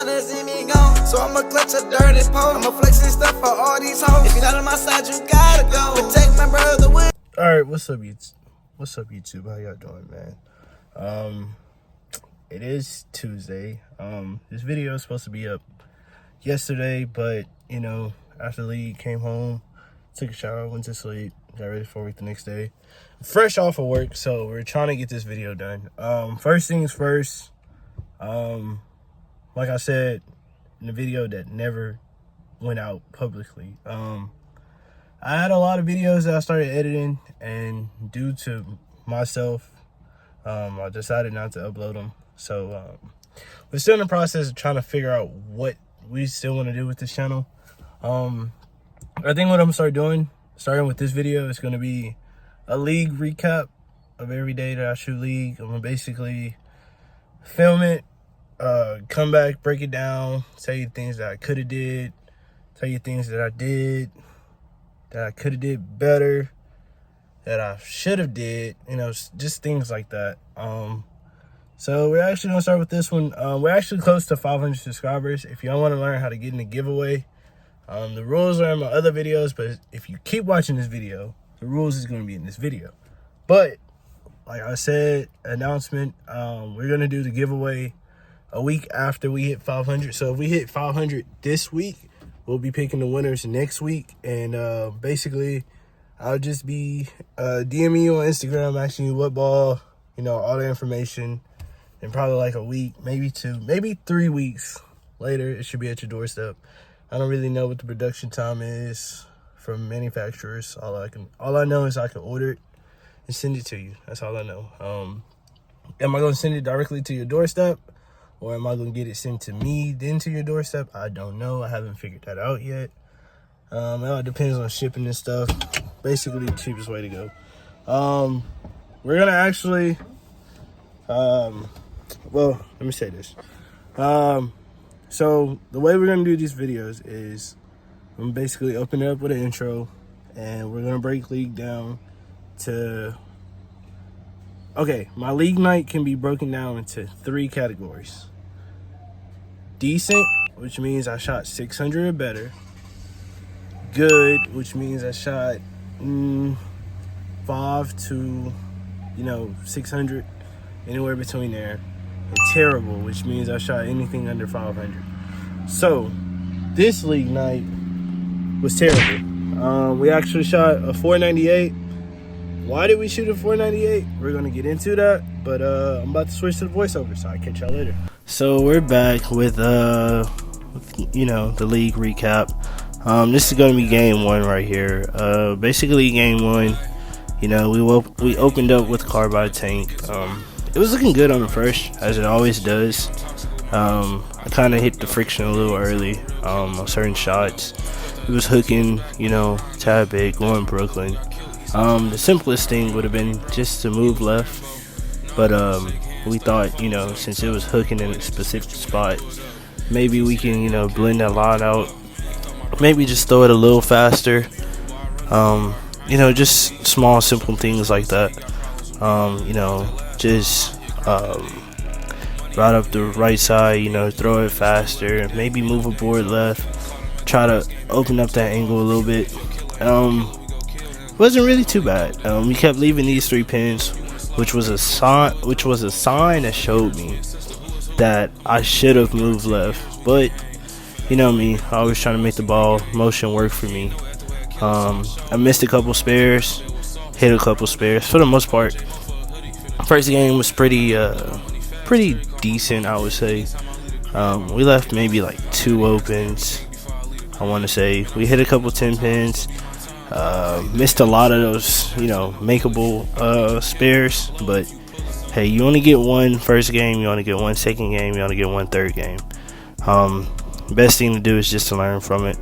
See me gone, so I'ma clutch a dirty pole. I'ma flex this stuff for all these hoes. If you're not on my side, you gotta go. Protect my brother with. Alright, what's up, YouTube? How y'all doing, man? It is Tuesday. This video is supposed to be up yesterday, but you know, after the league came home, took a shower, went to sleep, got ready for work the next day. Fresh off of work, so we're trying to get this video done. First things first, like I said in the video that never went out publicly, I had a lot of videos that I started editing, and due to myself, I decided not to upload them. So we're still in the process of trying to figure out what we still want to do with this channel. I think what I'm gonna start doing, starting with this video, is going to be a league recap of every day that I shoot league. I'm gonna basically film it, come back, break it down, tell you things that I could have did, tell you things that I did that I could have did better, that I should have did, you know, just things like that. So we're actually gonna start with this one. We're actually close to 500 subscribers. If y'all want to learn how to get in the giveaway, the rules are in my other videos, but if you keep watching this video, the rules is going to be in this video. But like I said, announcement, we're going to do the giveaway a week after we hit 500. So if we hit 500 this week, we'll be picking the winners next week. And basically, I'll just be DMing you on Instagram, asking you what ball, you know, all the information. And probably like a week, maybe 2, maybe 3 weeks later, it should be at your doorstep. I don't really know what the production time is from manufacturers. All I know is I can order it and send it to you. That's all I know. Am I going to send it directly to your doorstep, or am I going to get it sent to me then to your doorstep? I don't know. I haven't figured that out yet. It all depends on shipping and stuff. Basically, the cheapest way to go. We're gonna actually, well, let me say this. So the way we're gonna do these videos is I'm gonna basically open it up with an intro, and we're gonna break league down to, okay, my league night can be broken down into 3 categories. Decent, which means I shot 600 or better. Good, which means I shot 5 to, 600, anywhere between there. And terrible, which means I shot anything under 500. So this league night was terrible. We actually shot a 498. Why did we shoot a 498? We're gonna get into that, but I'm about to switch to the voiceover, so I'll catch y'all later. So we're back with the league recap. This is gonna be game 1 right here. Basically game 1, we opened up with carbide tank. It was looking good on the first, as it always does. I kind of hit the friction a little early on certain shots. It was hooking, tad bit, going Brooklyn. The simplest thing would have been just to move left, but we thought, since it was hooking in a specific spot, maybe we can, blend that line out. Maybe just throw it a little faster. Just small, simple things like that. Just right up the right side, throw it faster, maybe move a board left, try to open up that angle a little bit. Wasn't really too bad. We kept leaving these 3 pins, which was a sign that showed me that I should have moved left. But you know me, I always trying to make the ball motion work for me. I missed a couple spares, hit a couple spares. For the most part, first game was pretty decent, I would say. We left maybe like 2 opens, I want to say. We hit a couple 10 pins, missed a lot of those, makeable spares. But hey, you only get 1 first game, you only get 1 second game, you only get 1 third game. Best thing to do is just to learn from it.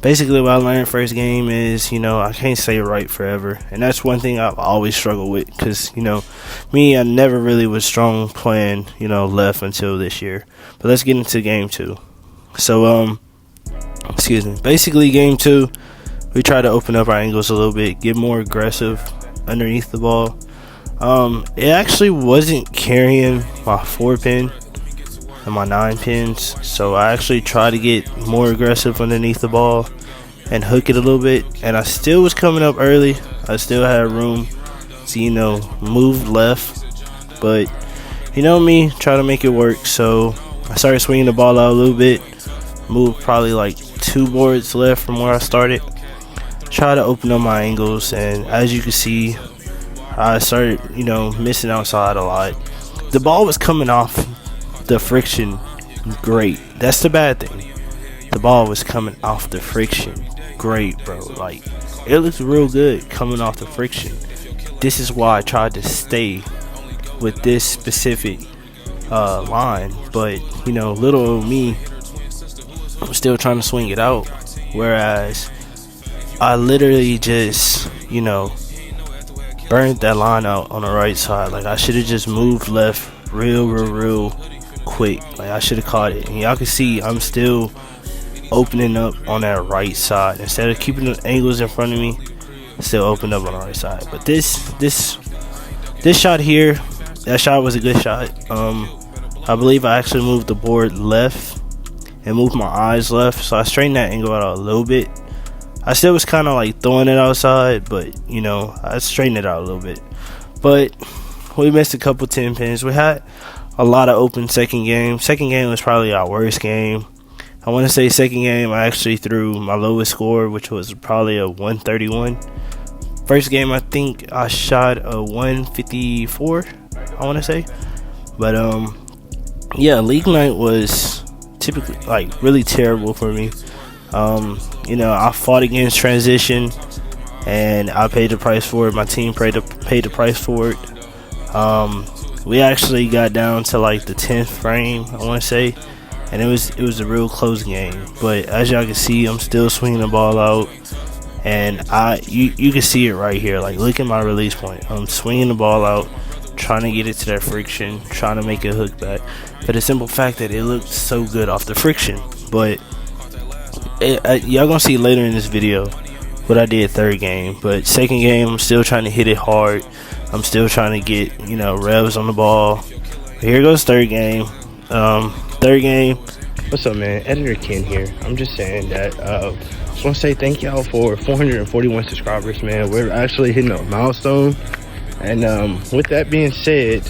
Basically, what I learned first game is, I can't stay right forever. And that's one thing I've always struggled with. Because, I never really was strong playing, left until this year. But let's get into game 2. So, basically, game 2, we try to open up our angles a little bit, get more aggressive underneath the ball. It actually wasn't carrying my 4 pin. and my 9 pins. So I actually tried to get more aggressive underneath the ball and hook it a little bit, and I still was coming up early. I still had room to, move left, but me, try to make it work. So I started swinging the ball out a little bit, moved probably like 2 boards left from where I started, try to open up my angles, and as you can see, I started missing outside a lot. The ball was coming off the friction great. That's the bad thing. The ball was coming off the friction great, bro. Like, it looks real good coming off the friction. This is why I tried to stay with this specific line, but little old me, I'm still trying to swing it out, whereas I literally just burned that line out on the right side. Like, I should have just moved left real quick. Like, I should have caught it, and y'all can see I'm still opening up on that right side instead of keeping the angles in front of me. Still opened up on the right side. But this shot here, that shot was a good shot. I believe I actually moved the board left and moved my eyes left, so I straightened that angle out a little bit. I still was kind of like throwing it outside, but I straightened it out a little bit. But we missed a couple 10 pins. We had a lot of open second game. Second game was probably our worst game. I want to say second game I actually threw my lowest score, which was probably a 131. First game I think I shot a 154, I want to say. But yeah, league night was typically like really terrible for me. I fought against transition, and I paid the price for it. My team paid the price for it. We actually got down to like the 10th frame, I want to say, and it was a real close game. But as y'all can see, I'm still swinging the ball out, and you can see it right here. Like, look at my release point. I'm swinging the ball out, trying to get it to that friction, trying to make it hook back, for the simple fact that it looked so good off the friction. But y'all gonna see later in this video what I did third game. But second game, I'm still trying to hit it hard. I'm still trying to get revs on the ball. Here goes third game. Third game. What's up, man? Editor Ken here. I'm just saying that just want to say thank y'all for 441 subscribers, man. We're actually hitting a milestone, and with that being said,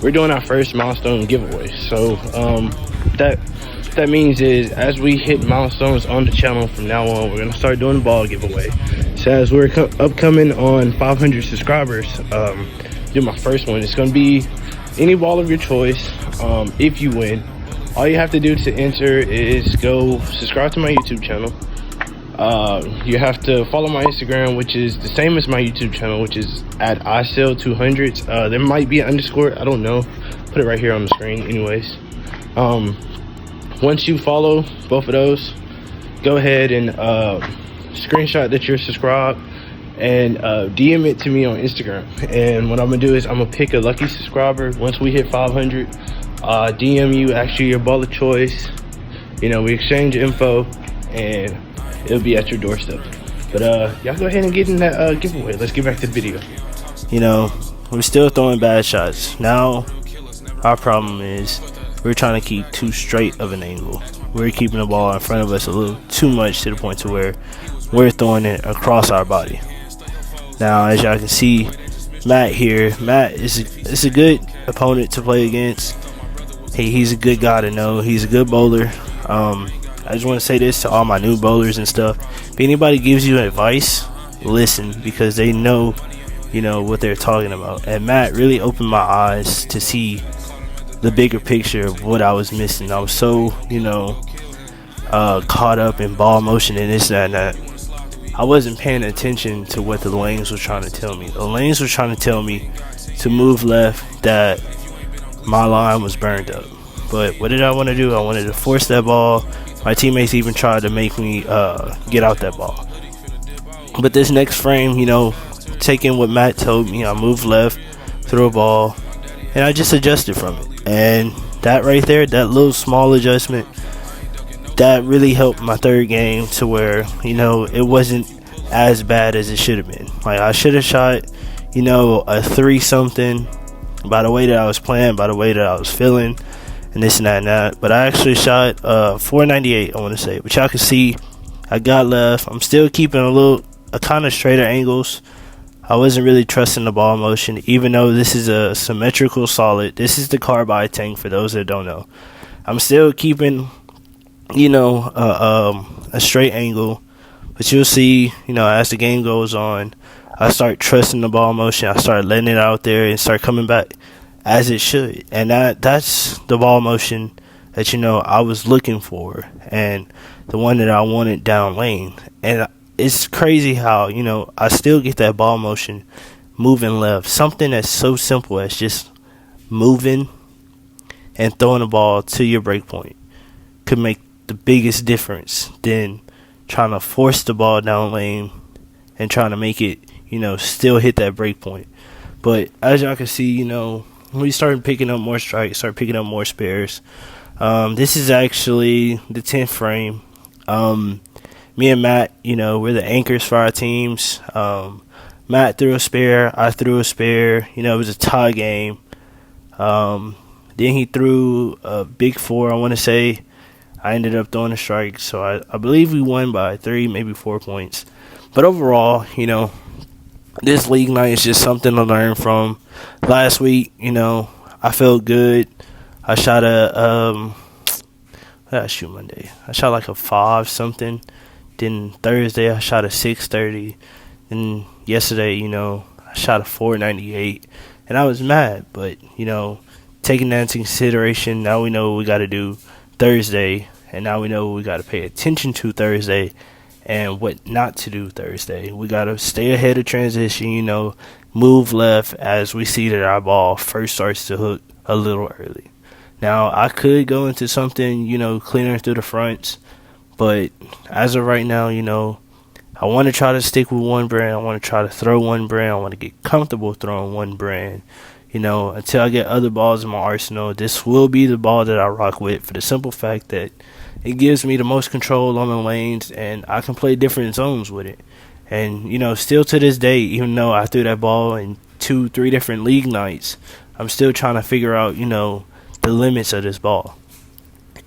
we're doing our first milestone giveaway. So that means is, as we hit milestones on the channel from now on, we're gonna start doing the ball giveaway. So as we're upcoming on 500 subscribers, do my first one. It's gonna be any ball of your choice. If you win, all you have to do to enter is go subscribe to my YouTube channel. You have to follow my Instagram, which is the same as my YouTube channel, which is at ISell200s. There might be an underscore, I don't know. Put it right here on the screen anyways. Once you follow both of those, go ahead and screenshot that you're subscribed and DM it to me on Instagram. And what I'm gonna do is I'm gonna pick a lucky subscriber. Once we hit 500, DM you, actually your ball of choice. We exchange info, and it'll be at your doorstep. But y'all go ahead and get in that giveaway. Let's get back to the video. We're still throwing bad shots. Now our problem is we're trying to keep too straight of an angle. We're keeping the ball in front of us a little too much, to the point to where we're throwing it across our body. Now, as y'all can see, Matt here. Matt is a good opponent to play against. He's a good guy to know. He's a good bowler. I just want to say this to all my new bowlers and stuff. If anybody gives you advice, listen, because they know, what they're talking about. And Matt really opened my eyes to see the bigger picture of what I was missing. I was so, caught up in ball motion and this, that, and that. I wasn't paying attention to what the lanes were trying to tell me. The lanes were trying to tell me to move left, that my line was burned up. But what did I want to do? I wanted to force that ball. My teammates even tried to make me get out that ball. But this next frame, taking what Matt told me, I moved left, threw a ball, and I just adjusted from it. And that right there, that little small adjustment, that really helped my third game to where, it wasn't as bad as it should have been. Like, I should have shot, a 3 something by the way that I was playing, by the way that I was feeling. and this and that and that. But I actually shot 498, I want to say. But y'all can see I got left. I'm still keeping a kind of straighter angles. I wasn't really trusting the ball motion, even though this is a symmetrical solid. This is the carbide tank for those that don't know. I'm still keeping, a straight angle. But you'll see, as the game goes on, I start trusting the ball motion. I start letting it out there and start coming back as it should. And that's the ball motion that, I was looking for, and the one that I wanted down lane. And it's crazy how, I still get that ball motion moving left. Something that's so simple as just moving and throwing the ball to your break point could make the biggest difference than trying to force the ball down lane and trying to make it, still hit that break point. But as y'all can see, we started picking up more strikes, started picking up more spares. This is actually the 10th frame. Me and Matt, we're the anchors for our teams. Matt threw a spare, I threw a spare. It was a tie game. Then he threw a big 4, I want to say. I ended up throwing a strike, so I believe we won by 3, maybe 4 points. But overall, this league night is just something to learn from. Last week, I felt good. I shot what did I shoot Monday? I shot like a 5 something. Then Thursday I shot a 630. Then yesterday, I shot a 498. And I was mad, but taking that into consideration, now we know what we got to do Thursday, and now we know what we got to pay attention to Thursday and what not to do Thursday. We got to stay ahead of transition, move left as we see that our ball first starts to hook a little early. Now, I could go into something, cleaner through the fronts, but as of right now, I want to try to stick with one brand. I want to try to throw one brand. I want to get comfortable throwing one brand. Until I get other balls in my arsenal, this will be the ball that I rock with, for the simple fact that it gives me the most control on the lanes, and I can play different zones with it. And, still to this day, even though I threw that ball in 2-3 different league nights, I'm still trying to figure out, the limits of this ball.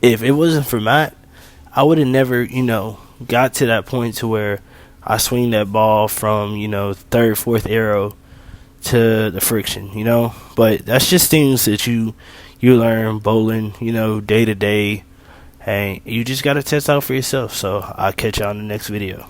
If it wasn't for Matt, I would have never, got to that point to where I swing that ball from, third, fourth arrow to the friction, But that's just things that you learn bowling, day to day, and you just got to test out for yourself. So I'll catch y'all in the next video.